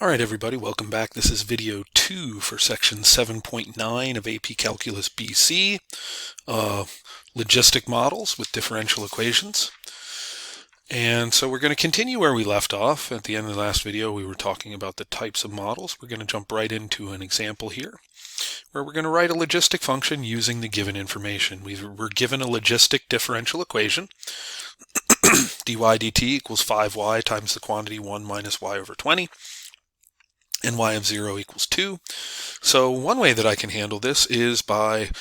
All right, everybody, welcome back. This is video 2 for section 7.9 of AP Calculus BC, logistic models with differential equations. And so we're going to continue where we left off. At the end of the last video, we were talking about the types of models. We're going to jump right into an example here, where we're going to write a logistic function using the given information. We're given a logistic differential equation. dy dt equals 5y times the quantity 1 minus y over 20. And y of 0 equals 2. So one way that I can handle this is by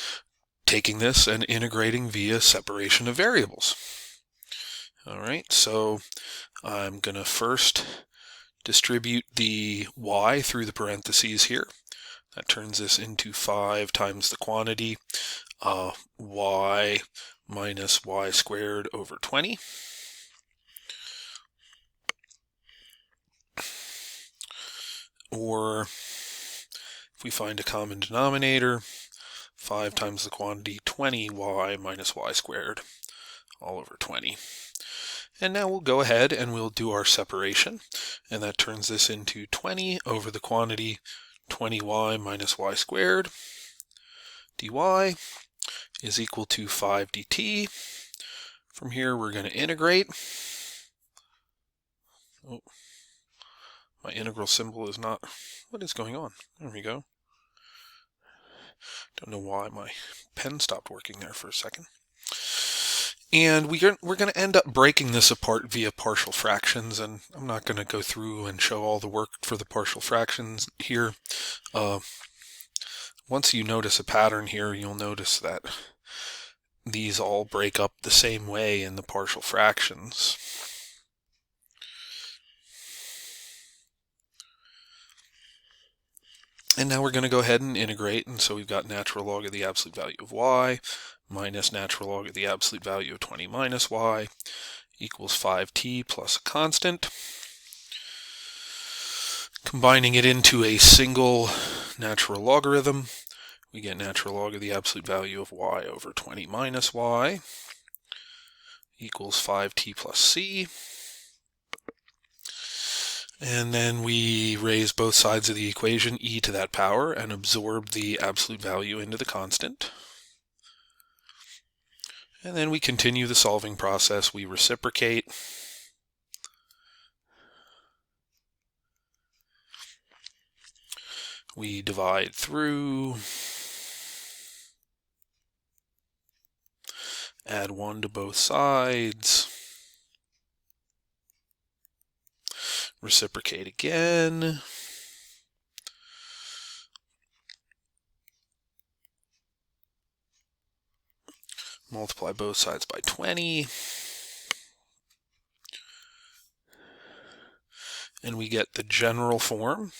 taking this and integrating via separation of variables. All right, so I'm going to first distribute the y through the parentheses here. That turns this into 5 times the quantity y minus y squared over 20. Or if we find a common denominator, 5 times the quantity 20y minus y squared all over 20. And now we'll go ahead and we'll do our separation, and that turns this into 20 over the quantity 20y minus y squared dy is equal to 5 dt. From here we're going to integrate. Oh, my integral symbol is not, what is going on? There we go. Don't know why my pen stopped working there for a second. And we're going to end up breaking this apart via partial fractions, and I'm not going to go through and show all the work for the partial fractions here. Once you notice a pattern here, you'll notice that these all break up the same way in the partial fractions. And now we're going to go ahead and integrate, and so we've got natural log of the absolute value of y minus natural log of the absolute value of 20 minus y equals 5t plus a constant. Combining it into a single natural logarithm, we get natural log of the absolute value of y over 20 minus y equals 5t plus c. And then we raise both sides of the equation e to that power and absorb the absolute value into the constant. And then we continue the solving process. We reciprocate. We divide through. Add 1 to both sides. Reciprocate again. Multiply both sides by 20. And we get the general form.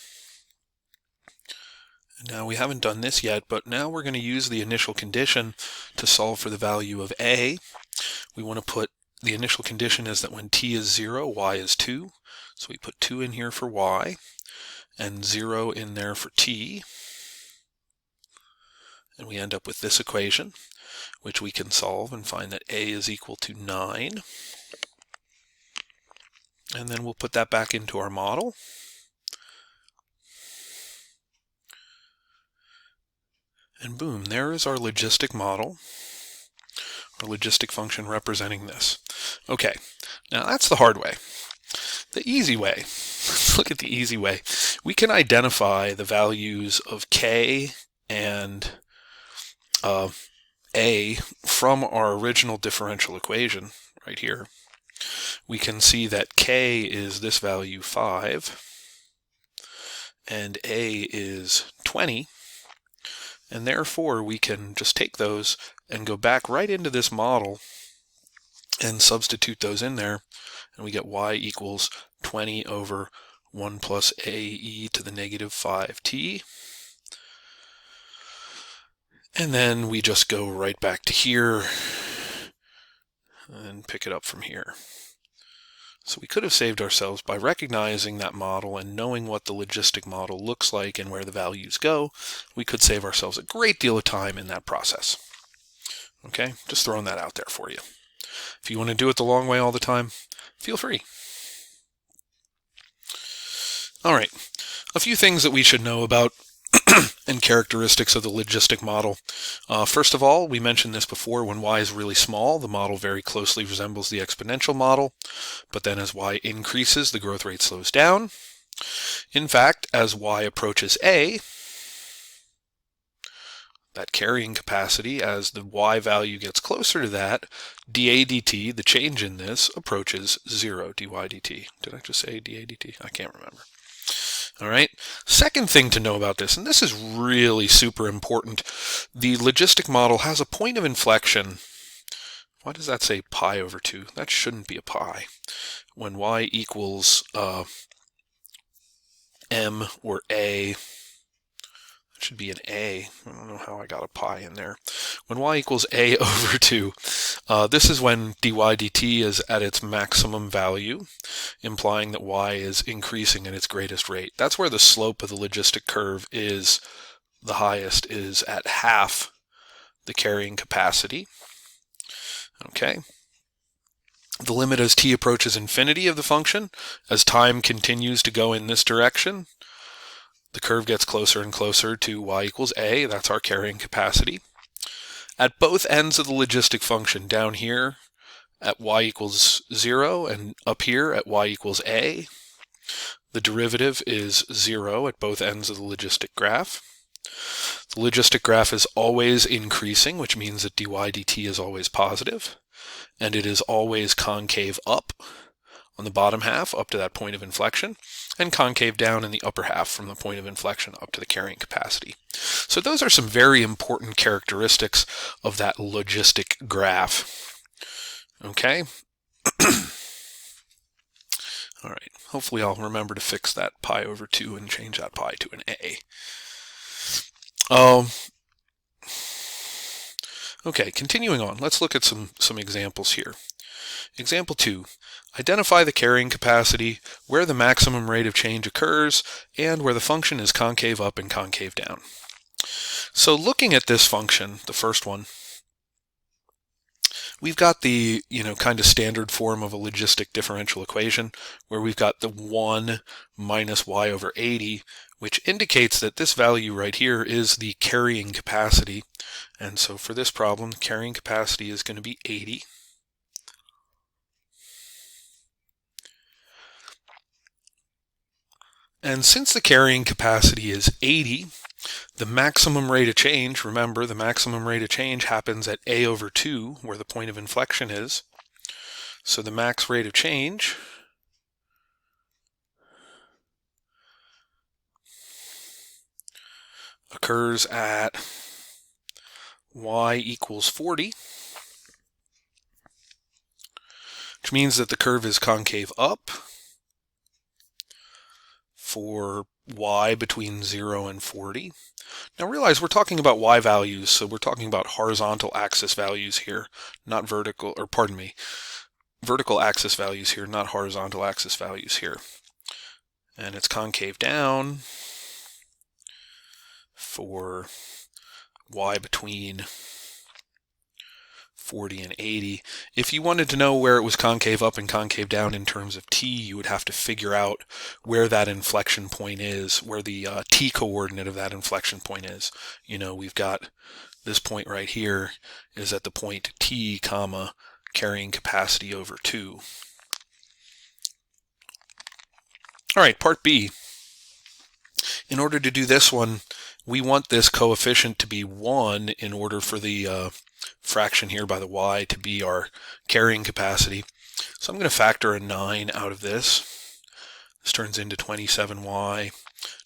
Now we haven't done this yet, but now we're going to use the initial condition to solve for the value of a. We want to put the initial condition is that when t is 0, y is 2. So we put 2 in here for y and 0 in there for t. And we end up with this equation, which we can solve and find that a is equal to 9. And then we'll put that back into our model. And boom, there is our logistic model, our logistic function representing this. Okay, now that's the hard way. The easy way, let's look at the easy way. We can identify the values of k and a from our original differential equation right here. We can see that k is this value 5 and a is 20. And therefore, we can just take those and go back right into this model and substitute those in there. And we get y equals 20 over 1 plus a e to the negative 5t. And then we just go right back to here and pick it up from here. So we could have saved ourselves by recognizing that model and knowing what the logistic model looks like and where the values go. We could save ourselves a great deal of time in that process. Okay, just throwing that out there for you. If you want to do it the long way all the time, feel free. All right, A few things that we should know about and characteristics of the logistic model. First of all, we mentioned this before, when y is really small, the model very closely resembles the exponential model, but then as y increases, the growth rate slows down. In fact, as y approaches a, that carrying capacity, as the y value gets closer to that, dA dt, the change in this, approaches 0, dy dt. Did I just say dA dt? I can't remember. All right. Second thing to know about this, and this is really super important, the logistic model has a point of inflection. Why does that say pi over 2? That shouldn't be a pi. When y equals m or a, it should be an a. I don't know how I got a pi in there. When y equals a over 2, this is when dy dt is at its maximum value, implying that y is increasing at its greatest rate. That's where the slope of the logistic curve is the highest, is at half the carrying capacity. Okay. The limit as t approaches infinity of the function, as time continues to go in this direction, the curve gets closer and closer to y equals a. That's our carrying capacity. At both ends of the logistic function, down here at y equals 0 and up here at y equals a, the derivative is 0 at both ends of the logistic graph. The logistic graph is always increasing, which means that dy dt is always positive, and it is always concave up on the bottom half up to that point of inflection, and concave down in the upper half from the point of inflection up to the carrying capacity. So those are some very important characteristics of that logistic graph. Okay? All right, hopefully I'll remember to fix that pi over 2 and change that pi to an a. Okay, continuing on, let's look at some examples here. Example 2, identify the carrying capacity where the maximum rate of change occurs and where the function is concave up and concave down. So looking at this function, the first one, we've got the kind of standard form of a logistic differential equation where we've got the 1 minus y over 80, which indicates that this value right here is the carrying capacity. And so for this problem, the carrying capacity is going to be 80. And since the carrying capacity is 80, the maximum rate of change, remember the maximum rate of change happens at a over 2, where the point of inflection is. So the max rate of change occurs at y equals 40, which means that the curve is concave up for y between 0 and 40. Now realize we're talking about y values, so we're talking about horizontal axis values here, not vertical, or pardon me, vertical axis values here, not horizontal axis values here. And it's concave down for y between 40 and 80. If you wanted to know where it was concave up and concave down in terms of t, you would have to figure out where that inflection point is, where the t coordinate of that inflection point is. We've got this point right here is at the point t, comma, carrying capacity over 2. All right, part B. In order to do this one, we want this coefficient to be 1 in order for the fraction here by the y to be our carrying capacity. So I'm going to factor a 9 out of this. This turns into 27y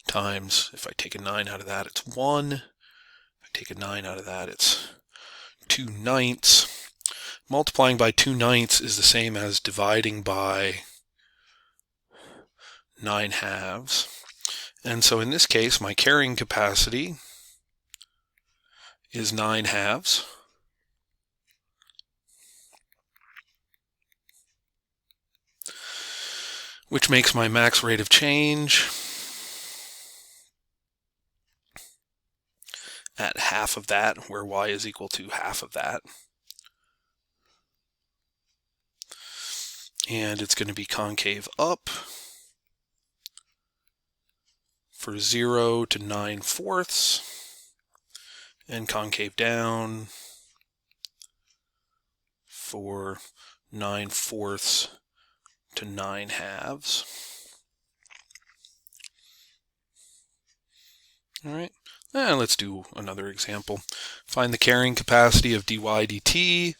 times, if I take a 9 out of that, it's 1. If I take a 9 out of that, it's 2/9. Multiplying by 2/9 is the same as dividing by 9/2. And so in this case, my carrying capacity is 9/2. Which makes my max rate of change at half of that, where y is equal to half of that. And it's going to be concave up for 0 to 9/4 and concave down for 9/4 to 9/2. All right, and let's do another example. Find the carrying capacity of dy dt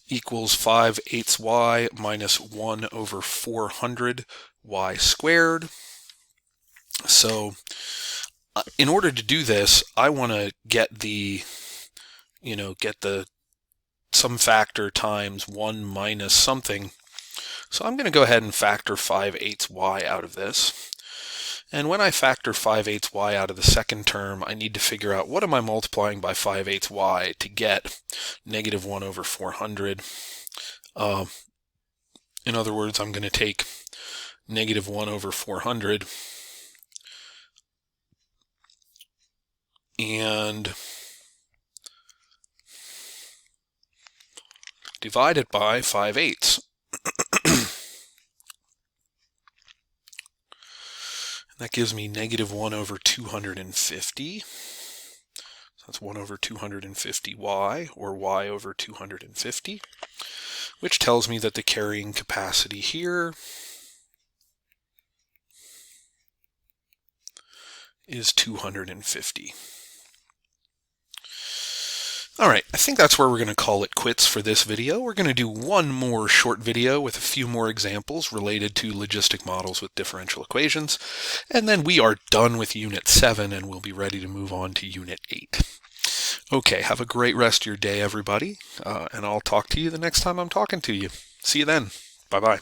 equals 5/8 y minus 1 over 400 y squared. So in order to do this, I want to get the some factor times 1 minus something. So I'm going to go ahead and factor 5/8 y out of this. And when I factor 5/8 y out of the second term, I need to figure out what am I multiplying by 5/8 y to get negative 1 over 400. In other words, I'm going to take negative 1 over 400 and divide it by 5/8. That gives me negative 1 over 250. So that's 1 over 250y, or y over 250, which tells me that the carrying capacity here is 250. All right, I think that's where we're going to call it quits for this video. We're going to do one more short video with a few more examples related to logistic models with differential equations, and then we are done with Unit 7 and we'll be ready to move on to Unit 8. Okay, have a great rest of your day, everybody, and I'll talk to you the next time I'm talking to you. See you then. Bye-bye.